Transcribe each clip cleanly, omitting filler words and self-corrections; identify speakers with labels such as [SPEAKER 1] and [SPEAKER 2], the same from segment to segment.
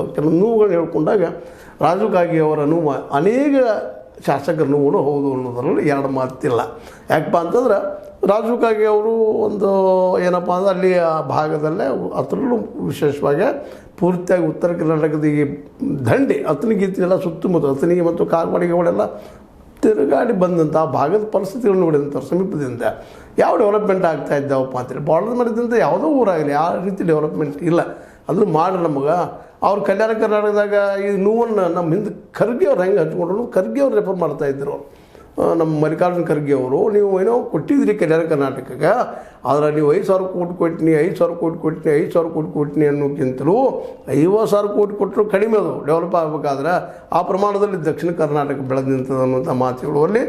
[SPEAKER 1] ಒಂದು ಕೆಲವು ನೋವುಗಳು ಹೇಳ್ಕೊಂಡಾಗ ರಾಜೀವ್ ಗಾಂಧಿ ಅವರ ನೋವು ಅನೇಕ ಶಾಸಕರ ನೋವು ಹೌದು ಅನ್ನೋದರಲ್ಲಿ ಎರಡು ಮಾತಿಲ್ಲ. ಯಾಕಪ್ಪ ಅಂತಂದ್ರೆ ರಾಜೀವ್ ಗಾಂಧಿ ಅವರು ಒಂದು ಏನಪ್ಪ ಅಂದ್ರೆ ಅಲ್ಲಿ ಆ ಭಾಗದಲ್ಲೇ ಅದರಲ್ಲೂ ವಿಶೇಷವಾಗಿ ಪೂರ್ತಿಯಾಗಿ ಉತ್ತರ ಕರ್ನಾಟಕದ ಈ ದಂಡೆ ಅತನಿಗೀತಿನೆಲ್ಲ ಸುತ್ತಮುತ್ತ ಅತನಿಗೆ ಮತ್ತು ಕಾಗವಾಡಿಗಳೆಲ್ಲ ತಿರುಗಾಡಿ ಬಂದಂಥ ಆ ಭಾಗದ ಪರಿಸ್ಥಿತಿಗಳನ್ನು ನೋಡಿದಂಥ ಸಮೀಪದಿಂದ ಯಾವ ಡೆವಲಪ್ಮೆಂಟ್ ಆಗ್ತಾ ಇದ್ದಾವಪ್ಪ ಅಂತೇಳಿ ಬಾರ್ಡರ್ ಮಾಡಿದಂಥ ಯಾವುದೋ ಊರಾಗಲಿ ಆ ರೀತಿ ಡೆವಲಪ್ಮೆಂಟ್ ಇಲ್ಲ. ಅದನ್ನು ಮಾಡಿ ನಮಗೆ ಅವ್ರು ಕಲ್ಯಾಣ ಕರ್ನಾಟಕದಾಗ ಈ ನೋವನ್ನು ನಮ್ಮ ಹಿಂದೆ ಖರ್ಗೆ ಅವ್ರು ಹೆಂಗೆ ಹಂಚ್ಕೊಂಡ್ರು ಖರ್ಗೆ ಅವ್ರು ರೆಫರ್ ಮಾಡ್ತಾಯಿದ್ರು. ನಮ್ಮ ಮಲ್ಲಿಕಾರ್ಜುನ ಖರ್ಗೆ ಅವರು ನೀವು ಏನೋ ಕೊಟ್ಟಿದ್ರಿ ಕಲ್ಯಾಣ ಕರ್ನಾಟಕಕ್ಕೆ, ಆದರೆ ನೀವು 5,000 ಕೋಟಿ ಕೊಟ್ಟಿನಿ 5,000 ಕೋಟಿ ಕೊಟ್ಟಿನಿ 5,000 ಕೋಟಿ ಕೊಟ್ಟಿನಿ ಅನ್ನೋಕ್ಕಿಂತಲೂ 50,000 ಕೋಟಿ ಕೊಟ್ಟರು ಕಡಿಮೆ ಅದು ಡೆವಲಪ್ ಆಗಬೇಕಾದ್ರೆ ಆ ಪ್ರಮಾಣದಲ್ಲಿ ದಕ್ಷಿಣ ಕರ್ನಾಟಕ ಬೆಳೆದು ನಿಂತದ ಅನ್ನೋಂಥ ಮಾತುಗಳಲ್ಲಿ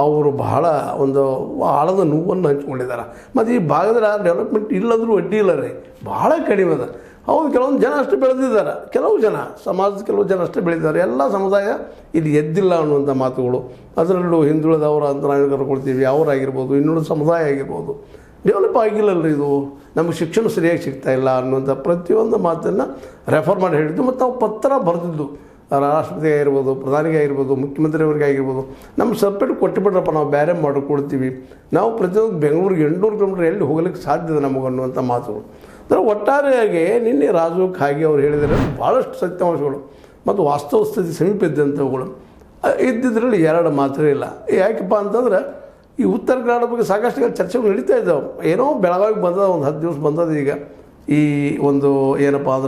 [SPEAKER 1] ಅವರು ಬಹಳ ಒಂದು ಆಳದ ನೋವನ್ನು ಹಂಚ್ಕೊಂಡಿದ್ದಾರೆ. ಮತ್ತು ಈ ಭಾಗದಲ್ಲಿ ಡೆವಲಪ್ಮೆಂಟ್ ಇಲ್ಲದ್ರೂ ಅಡ್ಡಿ ಇಲ್ಲ ರೀ, ಭಾಳ ಕಡಿಮೆ ಅದ. ಹೌದು, ಕೆಲವೊಂದು ಜನ ಅಷ್ಟು ಬೆಳೆದಿದ್ದಾರೆ, ಕೆಲವು ಜನ ಸಮಾಜದ ಕೆಲವು ಜನ ಅಷ್ಟೇ ಬೆಳೆದಿದ್ದಾರೆ. ಎಲ್ಲ ಸಮುದಾಯ ಇಲ್ಲಿ ಎದ್ದಿಲ್ಲ ಅನ್ನುವಂಥ ಮಾತುಗಳು. ಅದರಲ್ಲೂ ಹಿಂದುಳಿದವರು ಅಂತ ನಾವು ಕರ್ಕೊಳ್ತೀವಿ, ಅವರಾಗಿರ್ಬೋದು, ಇನ್ನುಳಿದ ಸಮುದಾಯ ಆಗಿರ್ಬೋದು, ಡೆವಲಪ್ ಆಗಿಲ್ಲಲ್ಲ ಇದು, ನಮಗೆ ಶಿಕ್ಷಣ ಸರಿಯಾಗಿ ಸಿಗ್ತಾಯಿಲ್ಲ ಅನ್ನುವಂಥ ಪ್ರತಿಯೊಂದು ಮಾತನ್ನು ರೆಫರ್ ಮಾಡಿ ಹೇಳಿದ್ದು. ಮತ್ತು ನಾವು ಪತ್ರ ಬರೆದಿದ್ದು ರಾಷ್ಟ್ರಪತಿ ಆಗಿರ್ಬೋದು, ಪ್ರಧಾನಿಗೆ ಆಗಿರ್ಬೋದು, ಮುಖ್ಯಮಂತ್ರಿಯವರಿಗೆ ಆಗಿರ್ಬೋದು, ನಮ್ಮ ಸಪ್ರೇಟ್ ಕೊಟ್ಟುಬಿಟ್ರಪ್ಪ ನಾವು ಬೇರೆ ಮಾಡಿಕೊಡ್ತೀವಿ, ನಾವು ಪ್ರತಿಯೊಂದು ಬೆಂಗಳೂರಿಗೆ 800 ಕಿಲೋಮೀಟ್ರ್ ಎಲ್ಲಿ ಹೋಗ್ಲಿಕ್ಕೆ ಸಾಧ್ಯದ ನಮಗೆ ಅನ್ನುವಂಥ ಮಾತುಗಳು. ಅಂದರೆ ಒಟ್ಟಾರೆಯಾಗಿ ನಿನ್ನೆ ರಾಜೀವ್ ಗಾಂಧಿ ಅವರು ಹೇಳಿದರೆ ಭಾಳಷ್ಟು ಸತ್ಯಾಂಶಗಳು ಮತ್ತು ವಾಸ್ತವ ಸ್ಥಿತಿ ಸಮೀಪ ಇದ್ದಂಥವುಗಳು ಇದ್ದಿದ್ರಲ್ಲಿ ಎರಡು ಮಾತ್ರ ಇಲ್ಲ. ಯಾಕಪ್ಪ ಅಂತಂದ್ರೆ ಈ ಉತ್ತರ ಕರ್ನಾಟಕ ಬಗ್ಗೆ ಸಾಕಷ್ಟು ಚರ್ಚೆಗಳು ನಡೀತಾ ಇದ್ದಾವೆ. ಏನೋ ಬೆಳಗಾವಿಗೆ ಬಂದದ ಒಂದು 10 ದಿವಸ ಬಂದದ ಈಗ ಈ ಒಂದು ಏನಪ್ಪ ಅಂದ್ರೆ